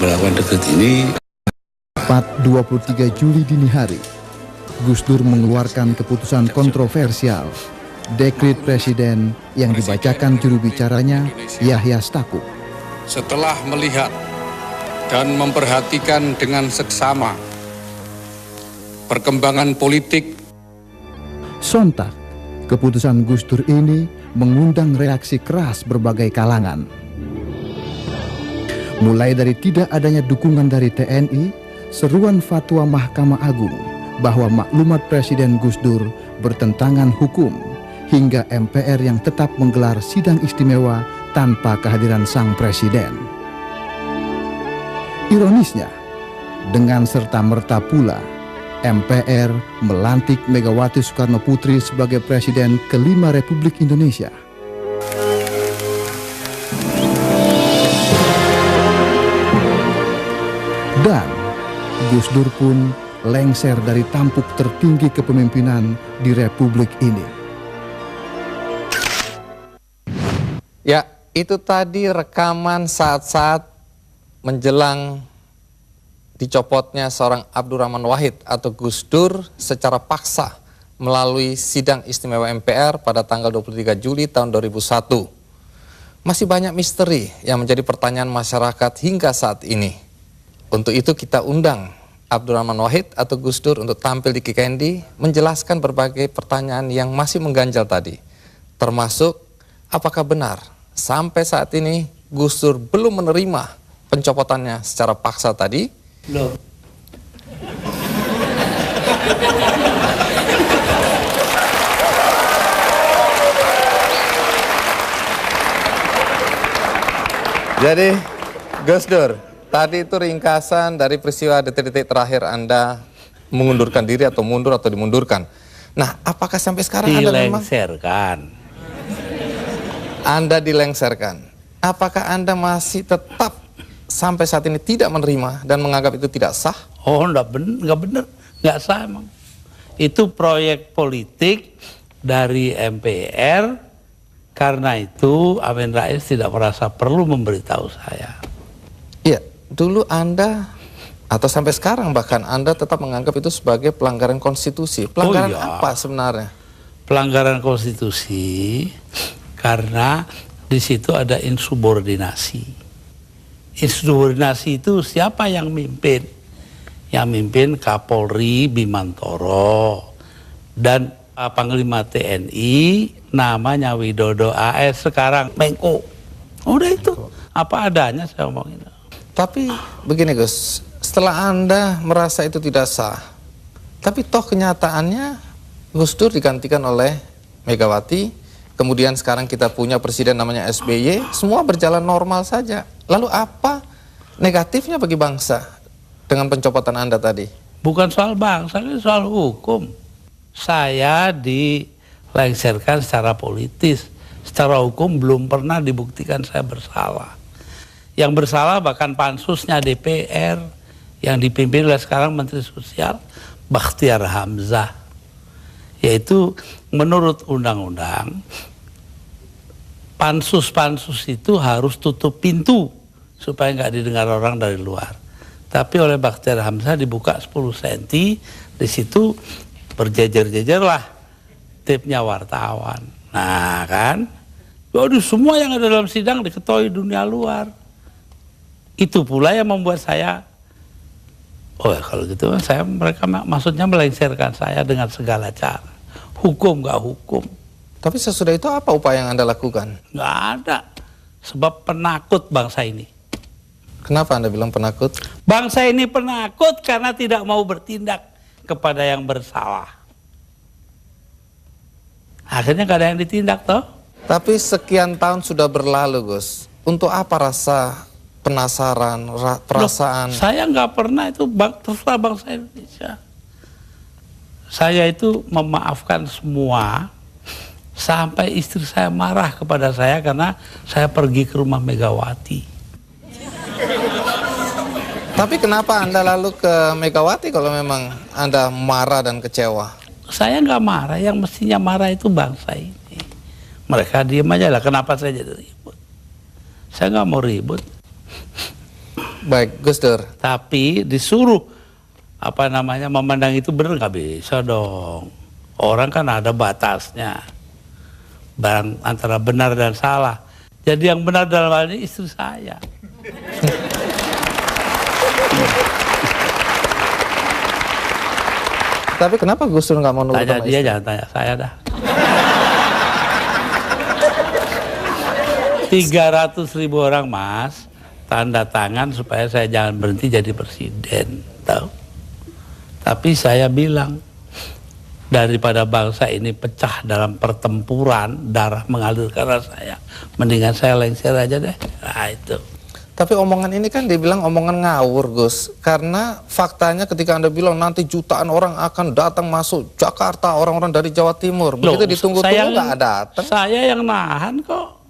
melakukan dekret ini. 23 Juli dini hari, Gus Dur mengeluarkan keputusan kontroversial, dekret presiden yang dibacakan juru bicaranya Yahya Stakuf. Setelah melihat dan memperhatikan dengan seksama perkembangan politik, sontak keputusan Gus Dur ini mengundang reaksi keras berbagai kalangan. Mulai dari tidak adanya dukungan dari TNI, seruan fatwa Mahkamah Agung bahwa maklumat Presiden Gus Dur bertentangan hukum, hingga MPR yang tetap menggelar sidang istimewa tanpa kehadiran sang presiden. Ironisnya, dengan serta-merta pula MPR melantik Megawati Soekarno Putri sebagai Presiden kelima Republik Indonesia. Dan Gus Dur pun lengser dari tampuk tertinggi kepemimpinan di Republik ini. Ya, itu tadi rekaman saat-saat menjelang dicopotnya seorang Abdurrahman Wahid atau Gus Dur secara paksa melalui sidang istimewa MPR pada tanggal 23 Juli tahun 2001. Masih banyak misteri yang menjadi pertanyaan masyarakat hingga saat ini. Untuk itu kita undang Abdurrahman Wahid atau Gus Dur untuk tampil di Kikendi menjelaskan berbagai pertanyaan yang masih mengganjal tadi. Termasuk apakah benar sampai saat ini Gus Dur belum menerima pencopotannya secara paksa tadi? Loh. Jadi Gus Dur, tadi itu ringkasan dari peristiwa detik-detik terakhir Anda mengundurkan diri atau mundur atau dimundurkan. Nah, apakah sampai sekarang Anda dilengserkan? Apakah Anda masih tetap sampai saat ini tidak menerima dan menganggap itu tidak sah? Oh, enggak benar, enggak sah emang. Itu proyek politik dari MPR, karena itu Amin Rais tidak merasa perlu memberitahu saya. Iya. Dulu Anda, atau sampai sekarang bahkan Anda tetap menganggap itu sebagai pelanggaran konstitusi. Pelanggaran apa sebenarnya? Pelanggaran konstitusi karena di situ ada insubordinasi. Insubordinasi itu siapa yang mimpin? Yang mimpin Kapolri Bimantoro dan Panglima TNI namanya Widodo AS, sekarang Menko. Udah itu apa adanya saya ngomongin. Tapi begini Gus, setelah Anda merasa itu tidak sah, tapi toh kenyataannya Gus Dur digantikan oleh Megawati, kemudian sekarang kita punya presiden namanya SBY, semua berjalan normal saja. Lalu apa negatifnya bagi bangsa dengan pencopotan Anda tadi? Bukan soal bangsa, ini soal hukum. Saya dilengserkan secara politis, secara hukum belum pernah dibuktikan saya bersalah. Yang bersalah bahkan pansusnya DPR yang dipimpin oleh sekarang Menteri Sosial Bakhtiar Hamzah. Yaitu menurut undang-undang pansus-pansus itu harus tutup pintu supaya nggak didengar orang dari luar. Tapi oleh Bakhtiar Hamzah dibuka 10 cm, di situ berjejer-jejerlah tipnya wartawan. Nah kan, waduh, semua yang ada dalam sidang diketahui dunia luar. Itu pula yang membuat saya, oh ya kalau gitu mereka maksudnya melengsarkan saya dengan segala cara. Hukum nggak hukum. Tapi sesudah itu apa upaya yang Anda lakukan? Nggak ada. Sebab penakut bangsa ini. Kenapa Anda bilang penakut? Bangsa ini penakut karena tidak mau bertindak kepada yang bersalah. Akhirnya nggak ada yang ditindak toh. Tapi sekian tahun sudah berlalu Gus. Untuk apa rasa penasaran, perasaan? Loh, saya nggak pernah itu terserah bangsa Indonesia. Saya itu memaafkan semua sampai istri saya marah kepada saya karena saya pergi ke rumah Megawati. Tapi kenapa Anda lalu ke Megawati kalau memang Anda marah dan kecewa? Saya nggak marah, yang mestinya marah itu bangsa ini. Mereka diem aja lah, kenapa saya jadi ribut? Saya nggak mau ribut. Baik, Gus Dur. Tapi disuruh memandang itu benar, nggak bisa dong. Orang kan ada batasnya. Barang antara benar dan salah. Jadi yang benar dalam hal ini istri saya. Tapi kenapa Gus Dur nggak mau nurut Tanya sama dia, istri? jangan tanya saya dah. 300.000 orang Mas tanda tangan supaya saya jangan berhenti jadi presiden, tahu? Tapi saya bilang, daripada bangsa ini pecah dalam pertempuran, darah mengalir karena saya, mendingan saya lengser aja deh. Nah itu. Tapi omongan ini kan dibilang omongan ngawur, Gus. Karena faktanya ketika Anda bilang nanti jutaan orang akan datang masuk Jakarta, orang-orang dari Jawa Timur. Begitu ditunggu-tunggu nggak datang. Saya yang nahan kok.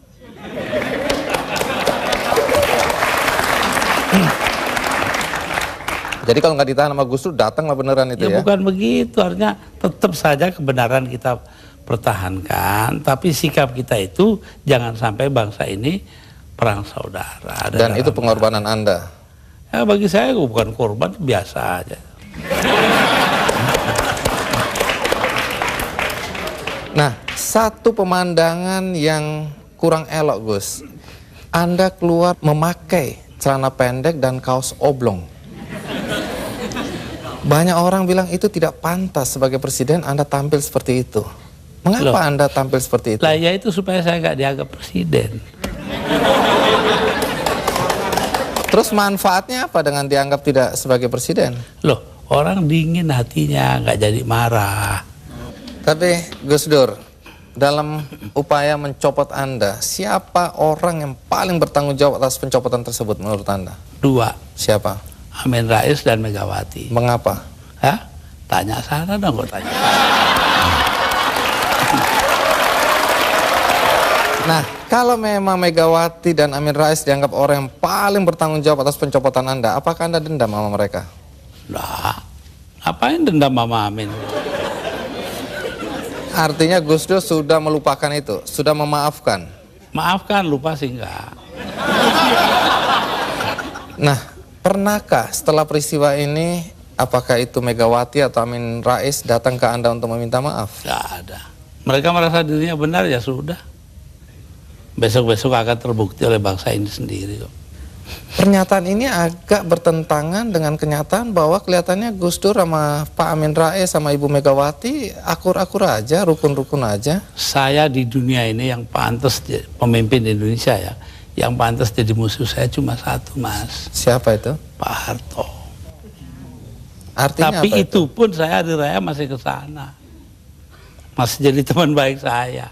Jadi kalau nggak ditahan sama Gus Dur, datanglah beneran itu ya? Bukan begitu, artinya tetap saja kebenaran kita pertahankan, tapi sikap kita itu jangan sampai bangsa ini perang saudara. Dan itu pengorbanan Anda? Ya bagi saya bukan korban, biasa aja. Nah, satu pemandangan yang kurang elok, Gus. Anda keluar memakai celana pendek dan kaos oblong. Banyak orang bilang itu tidak pantas sebagai presiden Anda tampil seperti itu. Mengapa Anda tampil seperti itu? Lah ya itu supaya saya nggak dianggap presiden. Terus manfaatnya apa dengan dianggap tidak sebagai presiden? Loh, orang dingin hatinya, nggak jadi marah. Tapi Gus Dur, dalam upaya mencopot Anda, siapa orang yang paling bertanggung jawab atas pencopotan tersebut menurut Anda? 2. Siapa? Amin Rais dan Megawati. Mengapa? Hah? Tanya sana dong, kok tanya. Nah, kalau memang Megawati dan Amin Rais dianggap orang yang paling bertanggung jawab atas pencopotan Anda, apakah Anda dendam sama mereka? Lah, ngapain dendam sama Amin? Artinya Gus Dur sudah melupakan itu, sudah memaafkan. Maafkan, lupa sih enggak. Nah, pernahkah setelah peristiwa ini, apakah itu Megawati atau Amin Rais datang ke Anda untuk meminta maaf? Enggak ada. Mereka merasa dirinya benar, ya sudah. Besok-besok akan terbukti oleh bangsa ini sendiri kok. Pernyataan ini agak bertentangan dengan kenyataan bahwa kelihatannya Gus Dur sama Pak Amin Rais sama Ibu Megawati akur-akur aja, rukun-rukun aja. Saya di dunia ini yang pantas pemimpin Indonesia ya, yang pantas jadi musuh saya cuma satu, Mas. Siapa itu? Pak Harto. Artinya tapi apa itu pun saya hari raya masih ke sana. Masih jadi teman baik saya.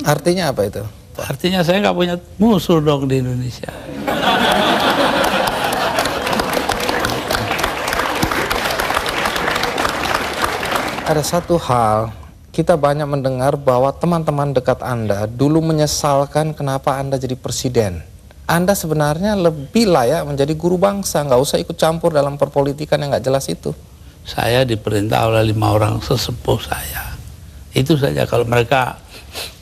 Artinya apa itu? Artinya saya nggak punya musuh dong di Indonesia. Ada satu hal, kita banyak mendengar bahwa teman-teman dekat Anda dulu menyesalkan kenapa Anda jadi presiden. Anda sebenarnya lebih layak menjadi guru bangsa, nggak usah ikut campur dalam perpolitikan yang nggak jelas itu. Saya diperintah oleh 5 orang sesepuh saya. Itu saja, kalau mereka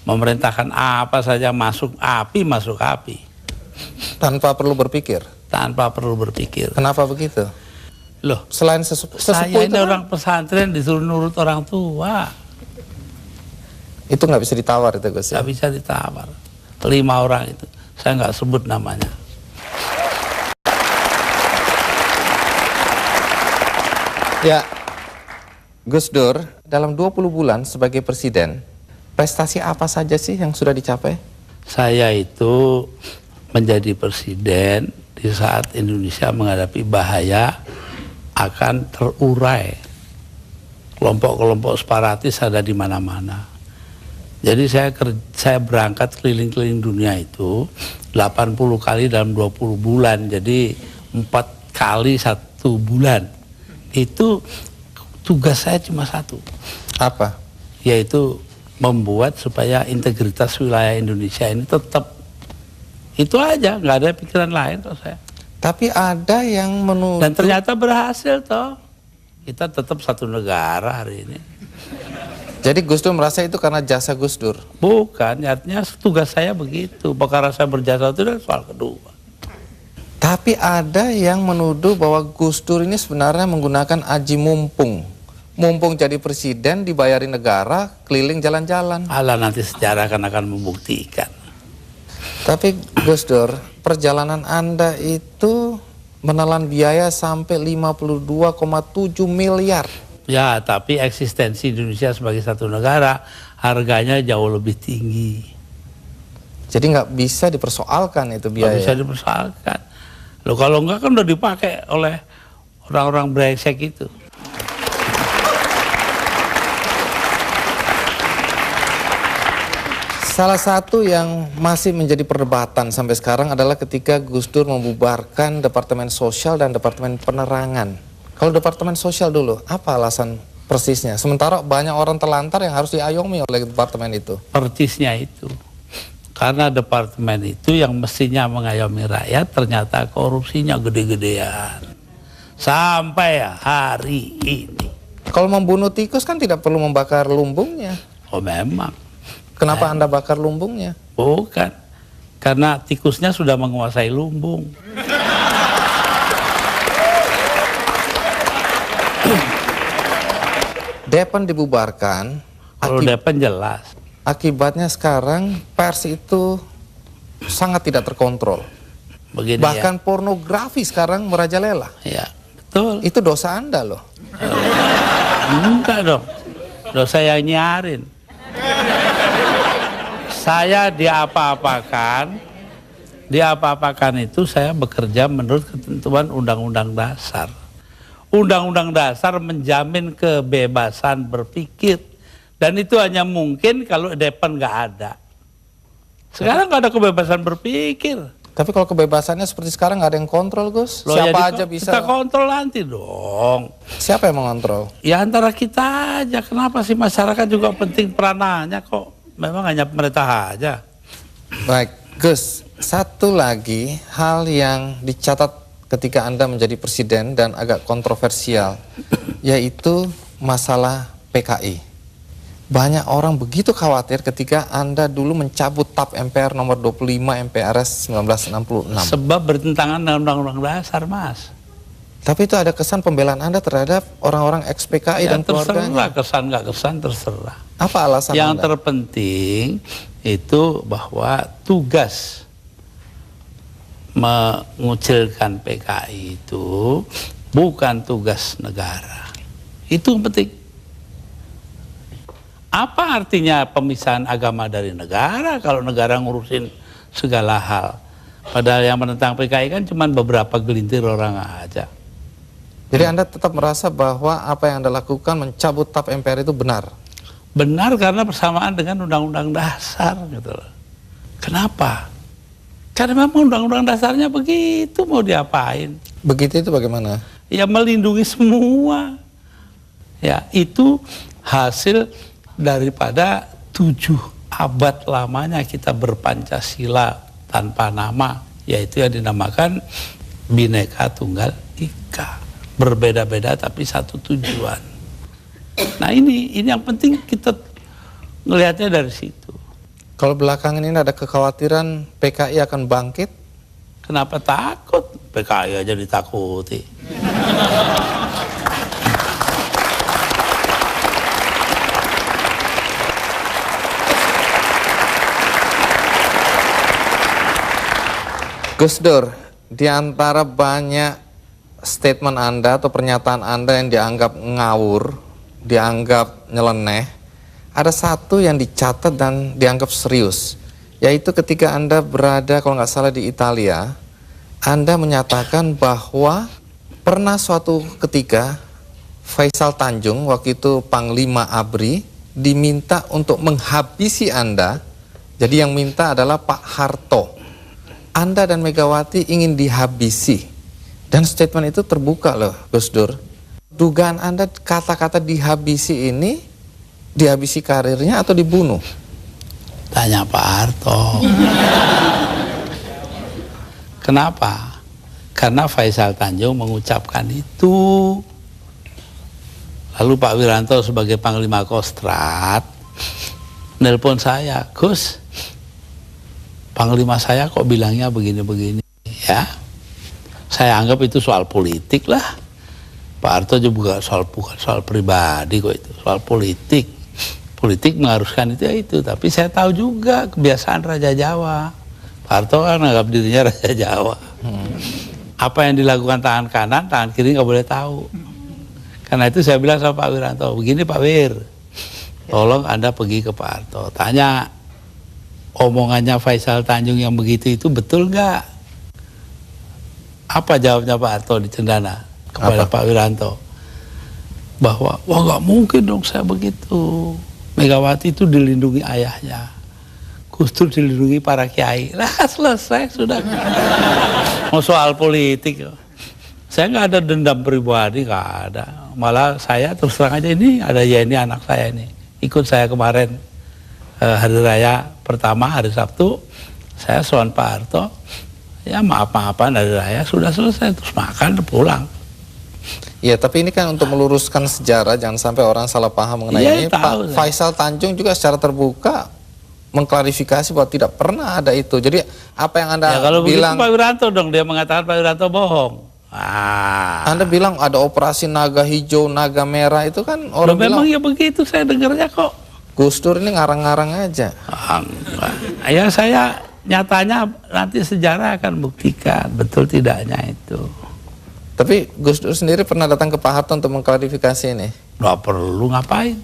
memerintahkan apa saja masuk api. Tanpa perlu berpikir. Tanpa perlu berpikir. Kenapa begitu? Loh, Selain sesepuh saya itu ini kan, orang pesantren disuruh nurut orang tua. itu nggak bisa ditawar itu Gus ya? Nggak bisa ditawar. 5 orang itu, saya nggak sebut namanya. Ya, Gus Dur, dalam 20 bulan sebagai presiden, prestasi apa saja sih yang sudah dicapai? Saya itu menjadi presiden di saat Indonesia menghadapi bahaya akan terurai. Kelompok-kelompok separatis ada di mana-mana. Jadi saya berangkat keliling-keliling dunia itu 80 kali dalam 20 bulan. Jadi 4 kali 1 bulan. Itu tugas saya cuma satu. Apa? Yaitu membuat supaya integritas wilayah Indonesia ini tetap. Itu aja, nggak ada pikiran lain kok saya. Tapi ada yang menuduh. Dan ternyata berhasil toh. Kita tetap satu negara hari ini. Jadi Gus Dur merasa itu karena jasa Gus Dur? Bukan, artinya tugas saya begitu. Perkara saya berjasa itu adalah soal kedua. Tapi ada yang menuduh bahwa Gus Dur ini sebenarnya menggunakan aji mumpung. Mumpung jadi presiden, dibayari negara, keliling jalan-jalan. Alah, nanti sejarah akan membuktikan. Tapi Gus Dur, perjalanan Anda itu menelan biaya sampai 52,7 miliar. Ya, tapi eksistensi Indonesia sebagai satu negara harganya jauh lebih tinggi. Jadi nggak bisa dipersoalkan itu biaya. Nggak bisa dipersoalkan. Loh, kalau enggak kan udah dipakai oleh orang-orang brengsek itu. Salah satu yang masih menjadi perdebatan sampai sekarang adalah ketika Gus Dur membubarkan Departemen Sosial dan Departemen Penerangan. Kalau Departemen Sosial dulu, apa alasan persisnya? Sementara banyak orang terlantar yang harus diayomi oleh departemen itu. Persisnya itu. Karena departemen itu yang mestinya mengayomi rakyat ternyata korupsinya gede-gedean. Sampai hari ini. Kalau membunuh tikus kan tidak perlu membakar lumbungnya. Oh memang. Kenapa Anda bakar lumbungnya? Bukan. Karena tikusnya sudah menguasai lumbung. Depan dibubarkan. Kalau Depan jelas. Akibatnya sekarang pers itu sangat tidak terkontrol. Begini bahkan pornografi sekarang merajalela. Ya, betul. Itu dosa Anda loh. Enggak dong. Dosa yang nyarin. Saya diapa-apakan itu saya bekerja menurut ketentuan Undang-Undang Dasar. Undang-Undang Dasar menjamin kebebasan berpikir. Dan itu hanya mungkin kalau Depan nggak ada. Sekarang nggak ada kebebasan berpikir. Tapi kalau kebebasannya seperti sekarang nggak ada yang kontrol, Gus. Loh, siapa ya aja bisa. Kita kontrol nanti dong. Siapa yang mengontrol? Ya antara kita aja. Kenapa sih masyarakat juga penting peranannya kok? Memang hanya pemerintah aja. Baik, Gus. Satu lagi hal yang dicatat ketika Anda menjadi presiden dan agak kontroversial, yaitu masalah PKI. Banyak orang begitu khawatir ketika Anda dulu mencabut TAP MPR nomor 25 MPRS 1966. Sebab bertentangan dengan Undang-Undang Dasar, Mas. Tapi itu ada kesan pembelaan Anda terhadap orang-orang ex-PKI dan keluarganya. Terserah, kesan nggak kesan terserah. Apa alasan yang Anda? terpenting itu bahwa tugas mengucilkan PKI itu bukan tugas negara. Itu yang penting. Apa artinya pemisahan agama dari negara kalau negara ngurusin segala hal? Padahal yang menentang PKI kan cuma beberapa gelintir orang aja. Jadi Anda tetap merasa bahwa apa yang Anda lakukan mencabut TAP MPR itu benar? Benar karena bersamaan dengan Undang-Undang Dasar gitu loh. Kenapa? Karena memang Undang-Undang Dasarnya begitu, mau diapain? Begitu itu bagaimana? Ya melindungi semua. Ya itu hasil daripada 7 abad lamanya kita berpancasila tanpa nama, yaitu yang dinamakan Bhinneka Tunggal Ika. Berbeda-beda tapi satu tujuan. Nah ini yang penting kita ngelihatnya dari situ. Kalau belakangan ini ada kekhawatiran PKI akan bangkit? Kenapa takut? PKI aja ditakuti. Gus Dur, di antara banyak statement Anda atau pernyataan Anda yang dianggap ngawur, dianggap nyeleneh, ada satu yang dicatat dan dianggap serius, yaitu ketika Anda berada, kalau nggak salah, di Italia, Anda menyatakan bahwa pernah suatu ketika Faisal Tanjung, waktu itu Panglima ABRI, diminta untuk menghabisi Anda. Jadi yang minta adalah Pak Harto. Anda dan Megawati ingin dihabisi. Dan statement itu terbuka loh, Gus Dur. Dugaan Anda kata-kata dihabisi ini, dihabisi karirnya atau dibunuh? Tanya Pak Harto. Kenapa? Karena Faisal Tanjung mengucapkan itu. Lalu Pak Wiranto sebagai Panglima Kostrad nelpon saya, Gus, Panglima saya kok bilangnya begini-begini, ya. saya anggap itu soal politik lah. Pak Harto juga bukan soal pribadi kok, itu soal politik. Politik mengharuskan itu, tapi saya tahu juga kebiasaan Raja Jawa. Pak Harto kan anggap dirinya Raja Jawa. Apa yang dilakukan tangan kanan, tangan kiri nggak boleh tahu. Karena itu saya bilang sama Pak Wiranto, begini Pak Wir, tolong Anda pergi ke Pak Harto, tanya omongannya Faisal Tanjung yang begitu itu betul nggak? Apa jawabnya Pak Harto di Cendana kepada Pak Wiranto? Bahwa, wah nggak mungkin dong saya begitu. Megawati itu dilindungi ayahnya, Gus Dur dilindungi para kiai. Lah selesai sudah. Mau soal politik, saya nggak ada dendam pribadi, nggak ada. Malah saya terus terang aja, ini ada Yeni anak saya ini, ikut saya kemarin hari raya pertama hari Sabtu, saya soal Pak Harto, ya maaf-maafan hari raya sudah selesai, terus makan pulang. Ya, tapi ini kan untuk meluruskan sejarah, jangan sampai orang salah paham mengenai ini. Pak Faisal Tanjung juga secara terbuka mengklarifikasi bahwa tidak pernah ada itu. Jadi apa yang Anda kalau bilang? Pak Wiranto dong, dia mengatakan Pak Wiranto bohong. Anda bilang ada operasi naga hijau, naga merah, itu kan orang bilang. Memang ya begitu, saya dengarnya kok. Gus Dur ini ngarang-ngarang aja. Ya saya nyatanya nanti sejarah akan buktikan betul tidaknya itu. Tapi Gus Dur sendiri pernah datang ke Pak Harto untuk mengklarifikasi ini? Nggak perlu ngapain.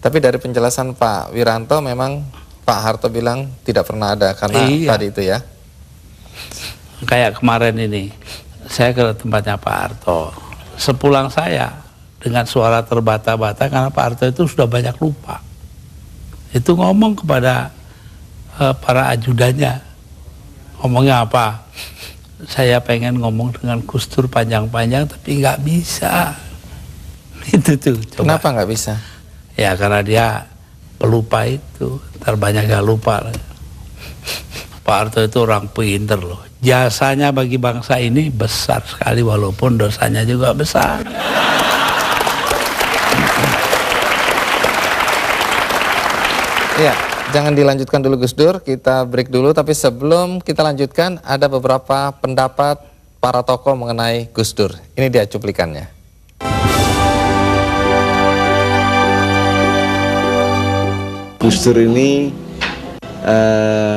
Tapi dari penjelasan Pak Wiranto memang Pak Harto bilang tidak pernah ada karena tadi itu ya. Kayak kemarin ini, saya ke tempatnya Pak Harto. Sepulang saya dengan suara terbata-bata karena Pak Harto itu sudah banyak lupa. Itu ngomong kepada para ajudannya. Ngomongnya apa? Saya pengen ngomong dengan Gus Dur panjang-panjang tapi nggak bisa. Itu tuh. Coba. Kenapa nggak bisa? Ya karena dia pelupa itu, terbanyak gak lupa. Pak Harto itu orang pinter loh. Jasanya bagi bangsa ini besar sekali walaupun dosanya juga besar. Ya, jangan dilanjutkan dulu Gus Dur, kita break dulu. Tapi sebelum kita lanjutkan, ada beberapa pendapat para tokoh mengenai Gus Dur. Ini dia cuplikannya. Gus Dur ini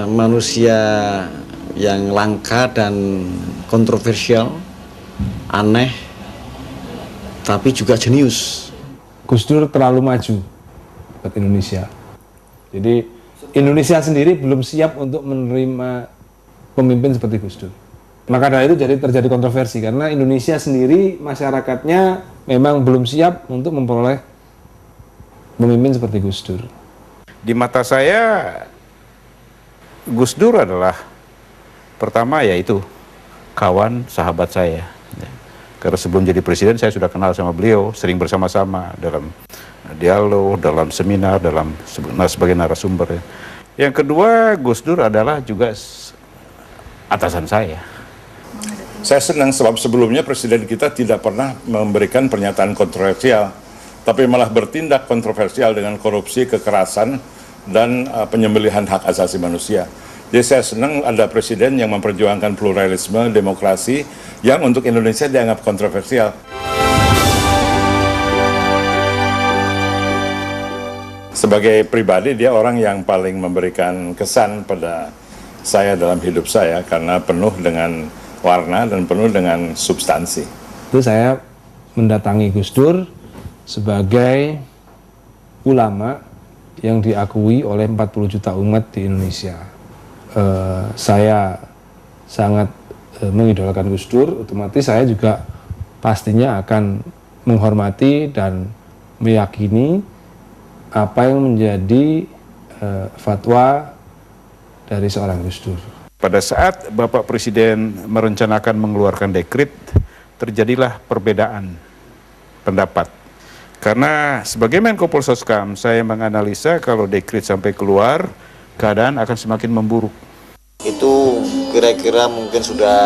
manusia yang langka dan kontroversial, aneh, tapi juga jenius. Gus Dur terlalu maju buat Indonesia. Jadi Indonesia sendiri belum siap untuk menerima pemimpin seperti Gus Dur. Maka dari itu terjadi kontroversi karena Indonesia sendiri masyarakatnya memang belum siap untuk memperoleh pemimpin seperti Gus Dur. Di mata saya, Gus Dur adalah pertama yaitu kawan sahabat saya. Karena sebelum jadi presiden saya sudah kenal sama beliau, sering bersama-sama dalam dialog, dalam seminar, sebagai narasumber. Yang kedua, Gus Dur adalah juga atasan saya. Saya senang sebab sebelumnya presiden kita tidak pernah memberikan pernyataan kontroversial, tapi malah bertindak kontroversial dengan korupsi, kekerasan, dan penyembelihan hak asasi manusia. Jadi saya senang ada presiden yang memperjuangkan pluralisme, demokrasi, yang untuk Indonesia dianggap kontroversial. Sebagai pribadi, dia orang yang paling memberikan kesan pada saya dalam hidup saya, karena penuh dengan warna dan penuh dengan substansi. Itu saya mendatangi Gus Dur sebagai ulama yang diakui oleh 40 juta umat di Indonesia. Saya sangat mengidolakan Gus Dur, otomatis saya juga pastinya akan menghormati dan meyakini apa yang menjadi fatwa dari seorang Gus Dur. Pada saat Bapak Presiden merencanakan mengeluarkan dekret, terjadilah perbedaan pendapat. Karena sebagai Menko Polhuskam, saya menganalisa kalau dekret sampai keluar, keadaan akan semakin memburuk. Itu kira-kira mungkin sudah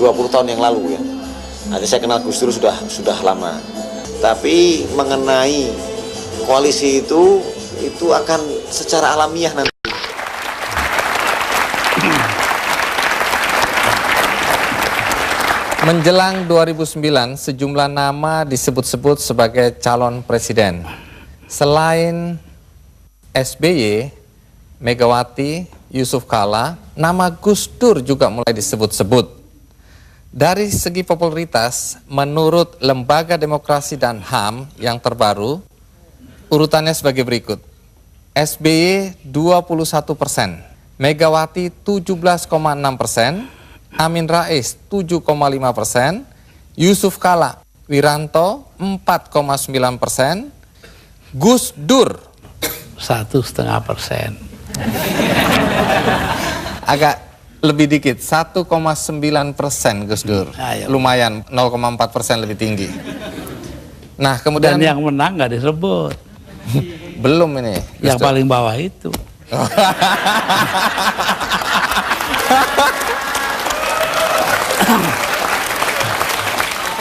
20 tahun yang lalu ya. Nanti saya kenal Gus Dur sudah lama. Tapi mengenai koalisi itu akan secara alamiah nanti. Menjelang 2009, sejumlah nama disebut-sebut sebagai calon presiden. Selain SBY, Megawati, Yusuf Kala, nama Gus Dur juga mulai disebut-sebut. Dari segi popularitas, menurut Lembaga Demokrasi dan HAM yang terbaru, urutannya sebagai berikut. SBY 21%, Megawati 17,6%, Amin Rais 7,5%, Yusuf Kala Wiranto 4,9%, Gus Dur 1,5%. agak lebih dikit, 1,9% Gus Dur. Lumayan, 0,4% lebih tinggi. Nah, kemudian Dan yang menang nggak disebut. belum ini. Yang Gus Dur. paling bawah itu.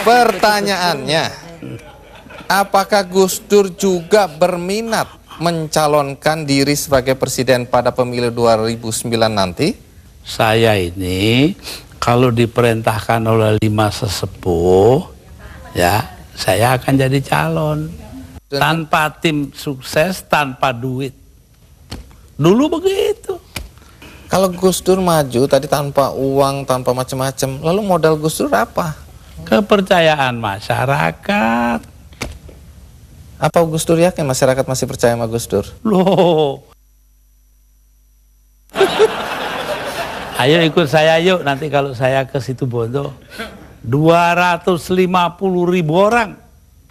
Pertanyaannya, apakah Gus Dur juga berminat mencalonkan diri sebagai presiden pada pemilu 2009 nanti? Saya ini kalau diperintahkan oleh 5 sesepuh, ya saya akan jadi calon. Tanpa tim sukses, tanpa duit. Dulu begitu. Kalau Gus Dur maju tadi tanpa uang, tanpa macam-macam, lalu modal Gus Dur apa? Kepercayaan masyarakat. Apa Gus Dur yakin masyarakat masih percaya sama Gus Dur? Loh. Ayo ikut saya yuk, nanti kalau saya ke situ Bondo 250.000 orang.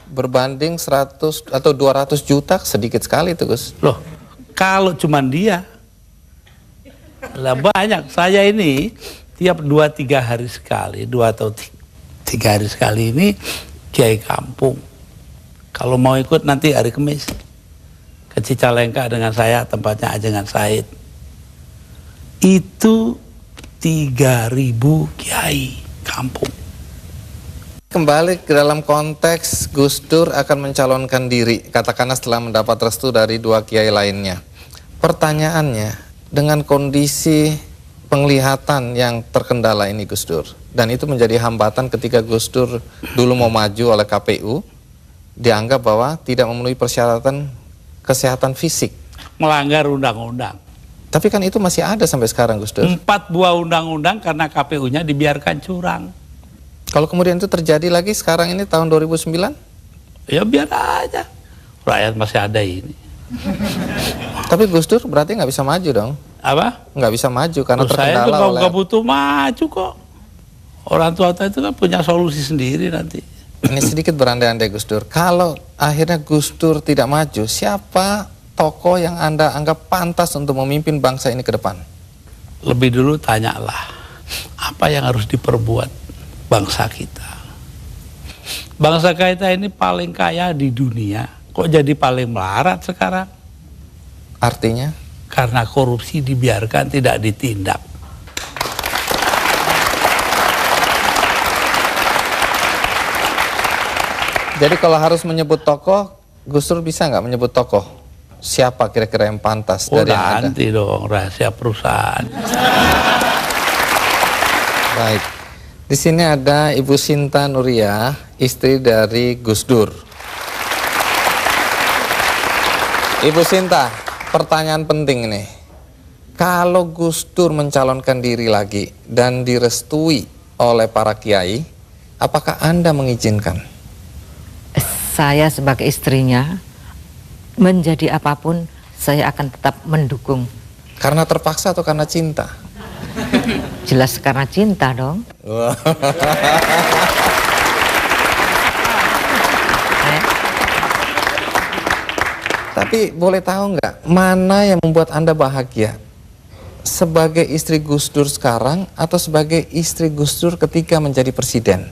Berbanding 100 atau 200 juta, sedikit sekali itu Gus. Loh, kalau cuman dia lah banyak. Saya ini tiap 2-3 hari sekali, 2 atau 3 hari sekali ini kiai kampung. Kalau mau ikut nanti hari Kamis ke Cicalengka dengan saya, tempatnya Ajengan Said. Itu 3.000 kiai kampung. Kembali ke dalam konteks Gus Dur akan mencalonkan diri, katakanlah setelah mendapat restu dari 2 kiai lainnya. Pertanyaannya, dengan kondisi penglihatan yang terkendala ini Gus Dur, dan itu menjadi hambatan ketika Gus Dur dulu mau maju oleh KPU, dianggap bahwa tidak memenuhi persyaratan kesehatan fisik. Melanggar undang-undang. Tapi kan itu masih ada sampai sekarang Gus Dur. 4 buah undang-undang karena KPU-nya dibiarkan curang. Kalau kemudian itu terjadi lagi sekarang ini tahun 2009? Ya biar aja. Rakyat masih ada ini. Tapi Gus Dur berarti nggak bisa maju dong? Apa? Nggak bisa maju karena Terus saya terkendala tuh oleh... nggak butuh maju kok. Orang tua itu kan punya solusi sendiri nanti. Ini sedikit berandai-andai Gus Dur. Kalau akhirnya Gus Dur tidak maju, siapa tokoh yang Anda anggap pantas untuk memimpin bangsa ini ke depan? Lebih dulu tanyalah, apa yang harus diperbuat bangsa kita. Bangsa kita ini paling kaya di dunia, kok jadi paling melarat sekarang? Artinya? Karena korupsi dibiarkan, tidak ditindak. Jadi kalau harus menyebut tokoh, Gus Dur bisa nggak menyebut tokoh? Siapa kira-kira yang pantas dari yang ada? Nanti dong, rahasia perusahaan. Baik. Di sini ada Ibu Sinta Nuria, istri dari Gus Dur. Ibu Sinta, pertanyaan penting ini. Kalau Gus Dur mencalonkan diri lagi dan direstui oleh para kiai, apakah Anda mengizinkan? Saya sebagai istrinya, menjadi apapun, saya akan tetap mendukung. Karena terpaksa atau karena cinta? Jelas karena cinta dong. Tapi boleh tahu nggak, mana yang membuat Anda bahagia? Sebagai istri Gus Dur sekarang atau sebagai istri Gus Dur ketika menjadi presiden?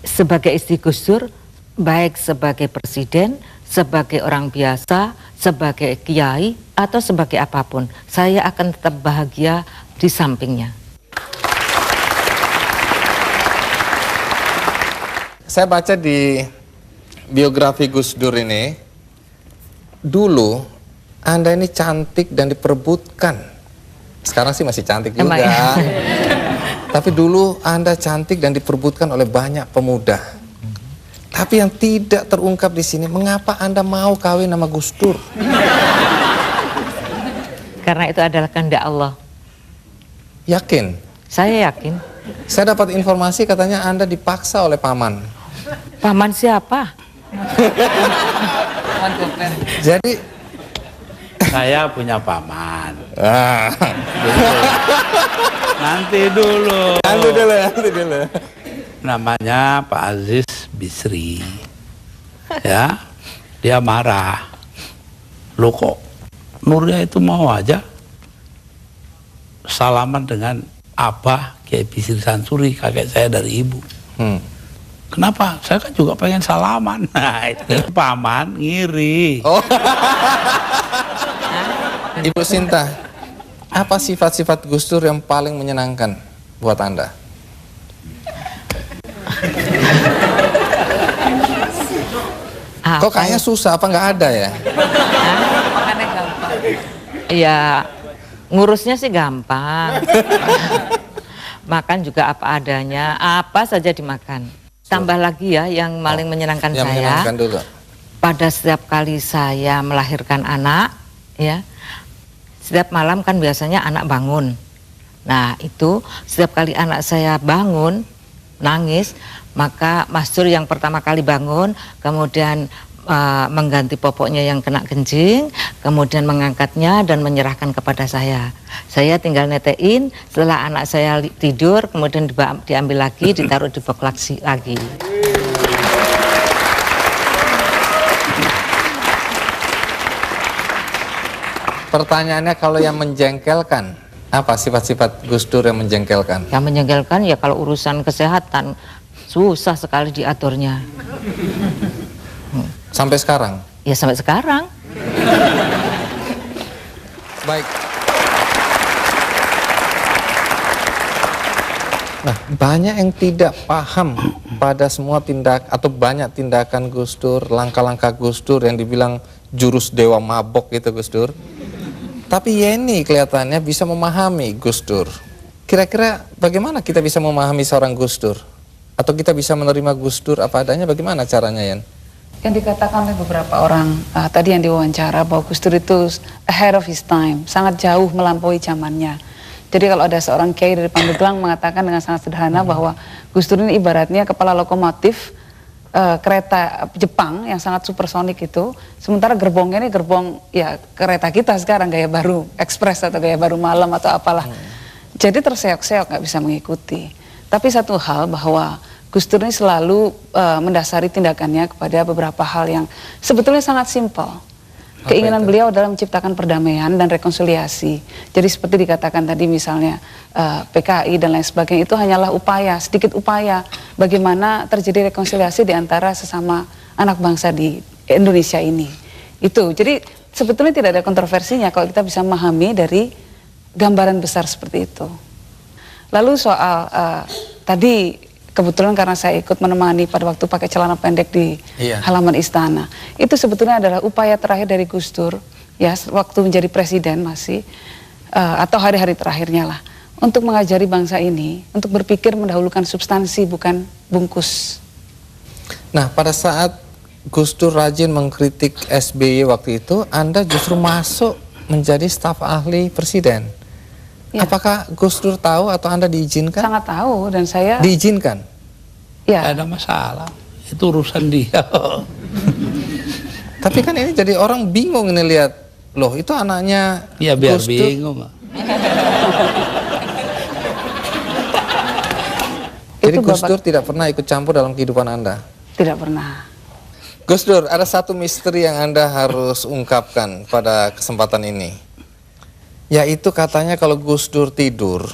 Sebagai istri Gus Dur, baik sebagai presiden, sebagai orang biasa, sebagai kiai, atau sebagai apapun, saya akan tetap bahagia di sampingnya. Saya baca di biografi Gus Dur ini, dulu Anda ini cantik dan diperebutkan. Sekarang sih masih cantik juga. Tapi dulu Anda cantik dan diperebutkan oleh banyak pemuda. Tapi yang tidak terungkap di sini, mengapa Anda mau kawin sama Gus Dur? Karena itu adalah kehendak Allah. Yakin? Saya yakin. Saya dapat informasi katanya Anda dipaksa oleh paman. Paman siapa? Jadi Saya punya paman. ah. Nanti dulu. Nanti dulu. Namanya Pak Aziz Bisri. Ya, dia marah. Loh kok Nurya itu mau aja salaman dengan Abah Kiai Bisri Sansuri, kakek saya dari ibu. Kenapa? Saya kan juga pengen salaman. Nah, itu paman ngiri. Oh. Ibu Sinta, apa sifat-sifat Gus Dur yang paling menyenangkan buat Anda? Kok kayaknya susah, apa nggak ada ya? Makannya gampang. Ya, ngurusnya sih gampang. Makan juga apa adanya, apa saja dimakan. Tambah lagi ya, yang paling menyenangkan Yang saya. menyenangkan dulu. Pada setiap kali saya melahirkan anak, ya, setiap malam kan biasanya anak bangun. Nah itu setiap kali anak saya bangun nangis, maka Mas Dur yang pertama kali bangun, kemudian mengganti popoknya yang kena kencing, kemudian mengangkatnya dan menyerahkan kepada saya. Saya tinggal netein, setelah anak saya tidur, kemudian diambil lagi, ditaruh di box lagi. Pertanyaannya, kalau yang menjengkelkan, apa sifat-sifat Gus Dur yang menjengkelkan? Yang menjengkelkan ya kalau urusan kesehatan susah sekali diaturnya. Sampai sekarang? Ya sampai sekarang. Baik. Nah, banyak yang tidak paham pada semua tindak atau banyak tindakan Gus Dur, langkah-langkah Gus Dur yang dibilang jurus dewa mabok gitu Gus Dur. Tapi Yeni kelihatannya bisa memahami Gus Dur. Kira-kira bagaimana kita bisa memahami seorang Gus Dur? Atau kita bisa menerima Gus Dur apa adanya, bagaimana caranya, Yen? Yang dikatakan oleh beberapa orang tadi yang diwawancara bahwa Gus Dur itu ahead of his time, sangat jauh melampaui zamannya. Jadi kalau ada seorang kiai dari Pandeglang mengatakan dengan sangat sederhana bahwa Gus Dur ini ibaratnya kepala lokomotif kereta Jepang yang sangat supersonik itu, sementara gerbongnya ini gerbong ya kereta kita sekarang gaya baru ekspres atau gaya baru malam atau apalah. Jadi terseok-seok nggak bisa mengikuti. Tapi satu hal bahwa Gus Dur ini selalu mendasari tindakannya kepada beberapa hal yang sebetulnya sangat simpel. Keinginan beliau adalah menciptakan perdamaian dan rekonsiliasi. Jadi seperti dikatakan tadi misalnya PKI dan lain sebagainya, itu hanyalah upaya, sedikit upaya bagaimana terjadi rekonsiliasi di antara sesama anak bangsa di Indonesia ini. Itu, jadi sebetulnya tidak ada kontroversinya kalau kita bisa memahami dari gambaran besar seperti itu. Lalu soal tadi kebetulan karena saya ikut menemani pada waktu pakai celana pendek di halaman istana, itu sebetulnya adalah upaya terakhir dari Gus Dur, ya waktu menjadi presiden masih, atau hari-hari terakhirnya lah, untuk mengajari bangsa ini untuk berpikir mendahulukan substansi bukan bungkus. Nah, pada saat Gus Dur rajin mengkritik SBY waktu itu, Anda justru masuk menjadi staf ahli presiden. Ya. Apakah Gus Dur tahu atau Anda diizinkan? Sangat tahu, dan saya diizinkan. Ya. Tidak ada masalah, itu urusan dia. Tapi kan ini jadi orang bingung ini lihat, loh itu anaknya ya biar Gus Dur. bingung. Jadi Gus Dur tidak pernah ikut campur dalam kehidupan Anda? Tidak pernah. Gus Dur, ada satu misteri yang Anda harus ungkapkan pada kesempatan ini. Yaitu katanya kalau Gus Dur tidur,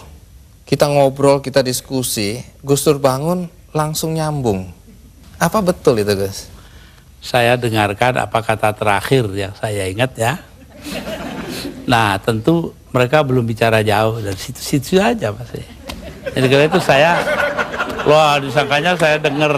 kita ngobrol, kita diskusi, Gus Dur bangun langsung nyambung. Apa betul itu, Gus? Saya dengarkan apa kata terakhir yang saya ingat ya. Nah, tentu mereka belum bicara jauh, dari situ-situ aja pasti. Jadi karena itu saya, wah disangkanya saya denger.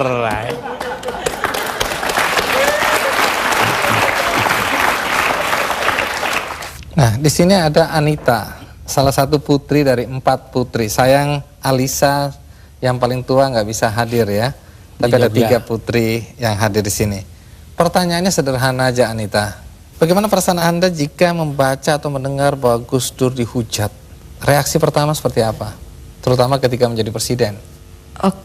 Nah, di sini ada Anita. salah satu putri dari 4 putri. Sayang Alisa yang paling tua nggak bisa hadir ya. Tapi ada 3 putri yang hadir di sini. Pertanyaannya sederhana aja, Anita. Bagaimana perasaan Anda jika membaca atau mendengar bahwa Gus Dur dihujat? Reaksi pertama seperti apa? Terutama ketika menjadi presiden.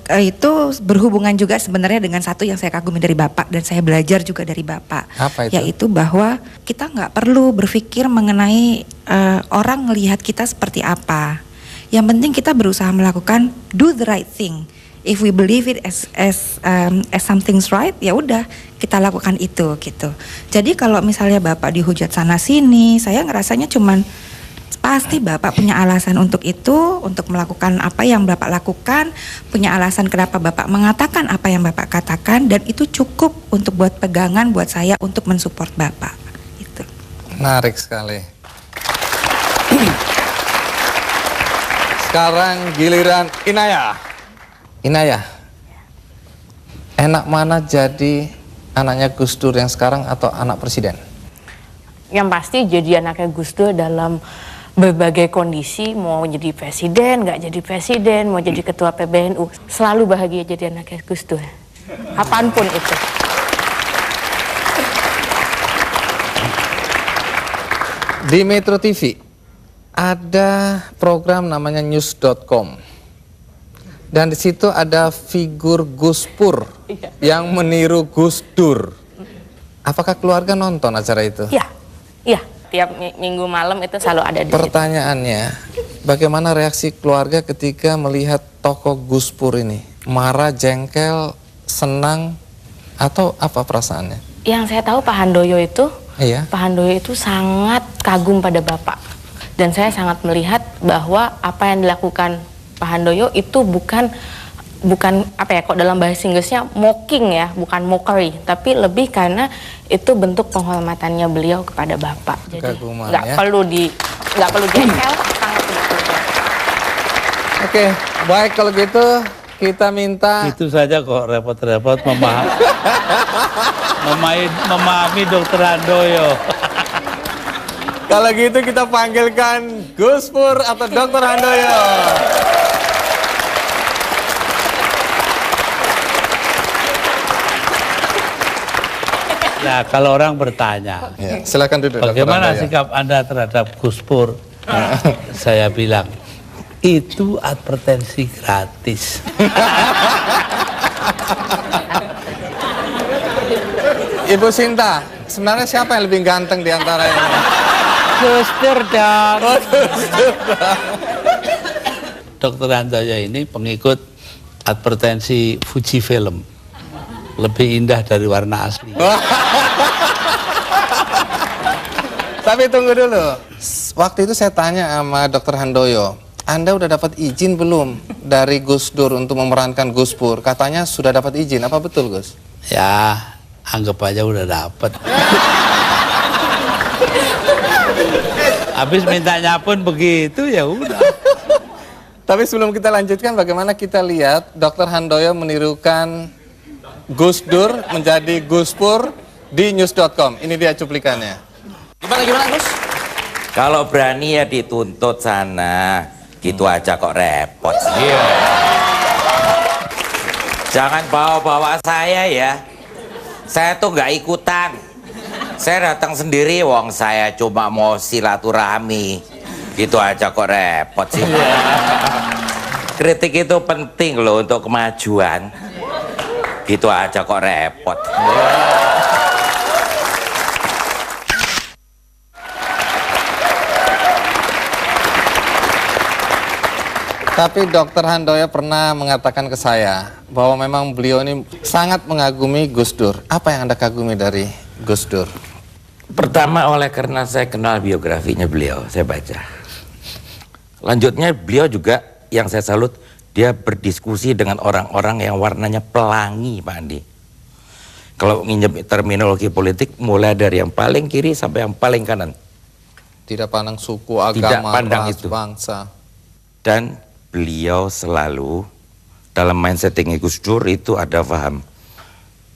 Itu berhubungan juga sebenarnya dengan satu yang saya kagumi dari Bapak dan saya belajar juga dari Bapak. Apa itu? Yaitu bahwa kita nggak perlu berpikir mengenai orang melihat kita seperti apa. Yang penting kita berusaha melakukan do the right thing. If we believe it as something's right, ya udah kita lakukan itu gitu. Jadi kalau misalnya Bapak dihujat sana sini, saya ngerasanya cuman pasti Bapak punya alasan untuk itu, untuk melakukan apa yang Bapak lakukan, punya alasan kenapa Bapak mengatakan apa yang Bapak katakan, dan itu cukup untuk buat pegangan buat saya untuk mensupport Bapak. Itu. Menarik sekali. Sekarang giliran Inaya. Inaya, enak mana jadi anaknya Gus Dur yang sekarang atau anak presiden? Yang pasti jadi anaknya Gus Dur dalam berbagai kondisi, mau jadi presiden, nggak jadi presiden, mau jadi ketua PBNU, selalu bahagia jadi anaknya Gus Dur, kapanpun itu. Di Metro TV ada program namanya news.com dan di situ ada figur Gus Pur yang meniru Gus Dur. Apakah keluarga nonton acara itu? Iya, iya. Tiap minggu malam itu selalu ada di Pertanyaannya, bagaimana reaksi keluarga ketika melihat tokoh Gus Pur ini? Marah, jengkel, senang, atau apa perasaannya? Yang saya tahu Pak Handoyo itu, Pak Handoyo itu sangat kagum pada Bapak. Dan saya sangat melihat bahwa apa yang dilakukan Pak Handoyo itu bukan apa ya, kok dalam bahasa Inggrisnya mocking ya, bukan mockery, tapi lebih karena itu bentuk penghormatannya beliau kepada Bapak. Jadi nggak perlu jengkel, sangat tidak perlu. Oke, baik kalau gitu kita minta. Itu saja kok repot-repot memahami Dr. Handoyo. Kalau gitu kita panggilkan Gus Pur atau Dr. Handoyo. Nah, kalau orang bertanya, silakan duduk. Bagaimana sikap Anda terhadap Gus Pur? Saya bilang, itu advertensi gratis. Ibu Sinta, sebenarnya siapa yang lebih ganteng di antara ini? Gus Dur dong. Dr. Handoyo ini pengikut advertensi Fuji Film. Lebih indah dari warna asli. Tapi tunggu dulu. Waktu itu saya tanya sama Dr. Handoyo, Anda udah dapat izin belum dari Gus Dur untuk memerankan Gus Pur? Katanya sudah dapat izin. Apa betul, Gus? Ya, anggap aja udah dapat. Habis mintanya pun begitu, ya udah. Tapi sebelum kita lanjutkan, bagaimana kita lihat Dr. Handoyo menirukan Gus Dur menjadi Gus Pur di news.com. Ini dia cuplikannya. Gimana Gus? Kalau berani ya dituntut sana. Gitu aja kok repot. Iya. Jangan bawa-bawa saya ya. Saya tuh nggak ikutan. Saya datang sendiri, wong saya cuma mau silaturahmi. Gitu aja kok repot sih. Kritik itu penting loh untuk kemajuan. Gitu aja kok repot. Tapi Dr. Handoyo pernah mengatakan ke saya bahwa memang beliau ini sangat mengagumi Gus Dur. Apa yang Anda kagumi dari Gus Dur? Pertama karena saya kenal biografinya beliau, saya baca. Lanjutnya beliau juga yang saya salut, dia berdiskusi dengan orang-orang yang warnanya pelangi, Pak Andi. Kalau nginjem terminologi politik, mulai dari yang paling kiri sampai yang paling kanan. Tidak pandang suku, agama, ras, bangsa. Dan beliau selalu dalam mindsetnya Gus Dur itu ada paham.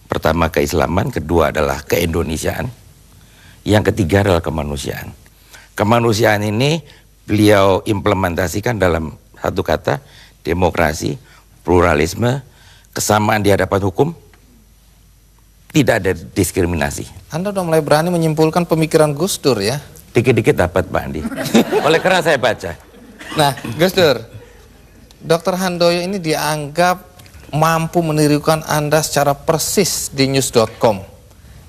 Pertama keislaman, kedua adalah keindonesiaan, yang ketiga adalah kemanusiaan. Kemanusiaan ini beliau implementasikan dalam satu kata, demokrasi, pluralisme, kesamaan di hadapan hukum, tidak ada diskriminasi. Anda udah mulai berani menyimpulkan pemikiran Gus Dur ya? Dikit-dikit dapat Pak Andi. Oleh karena saya baca. Nah, Gus Dur, Dr. Handoyo ini dianggap mampu menirukan Anda secara persis di news.com.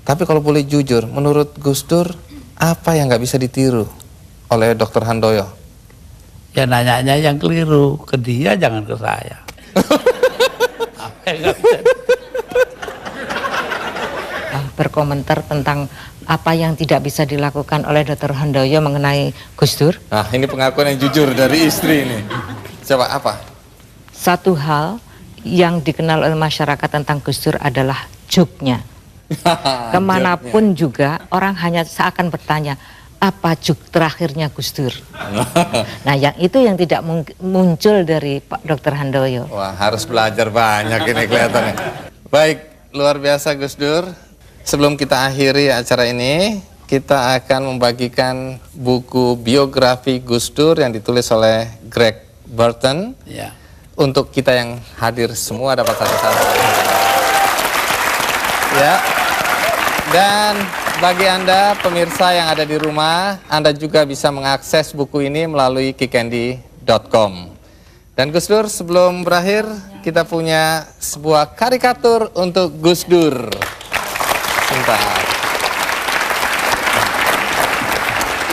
Tapi kalau boleh jujur, menurut Gus Dur, apa yang nggak bisa ditiru oleh Dr. Handoyo? Ya nanya-nanya yang keliru, ke dia jangan ke saya. Apa yang nggak bisa berkomentar tentang apa yang tidak bisa dilakukan oleh Dr. Handoyo mengenai Gus Dur? Nah, ini pengakuan yang jujur dari istri ini. Coba apa? Satu hal yang dikenal oleh masyarakat tentang Gus Dur adalah juk-nya. Kemanapun juga orang hanya seakan bertanya, apa juk terakhirnya Gus Dur? Nah, yang itu yang tidak muncul dari Pak Dr. Handoyo. Wah, harus belajar banyak ini kelihatannya. Baik, luar biasa Gus Dur. Sebelum kita akhiri acara ini, kita akan membagikan buku biografi Gus Dur yang ditulis oleh Greg Burton. Ya. Untuk kita yang hadir semua dapat satu-satu. Ya. Dan bagi Anda pemirsa yang ada di rumah, Anda juga bisa mengakses buku ini melalui kikendi.com. Dan Gus Dur, sebelum berakhir, kita punya sebuah karikatur untuk Gus Dur. Sebentar.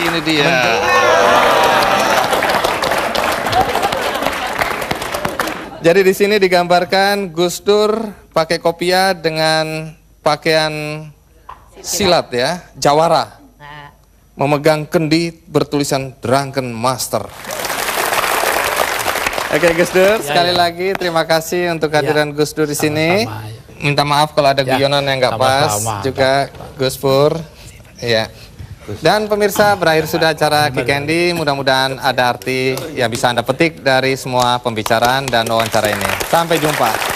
Ini dia. Jadi di sini digambarkan Gus Dur pakai kopiah dengan pakaian silat ya, jawara, memegang kendi bertulisan Drunken Master. Oke Gus Dur, sekali lagi terima kasih untuk kehadiran Gus Dur di sini. Minta maaf kalau ada guyonan yang nggak pas, juga Gus Pur. Ya. Dan pemirsa, berakhir sudah acara Kikendi. Mudah-mudahan ada arti yang bisa Anda petik dari semua pembicaraan dan wawancara ini. Sampai jumpa.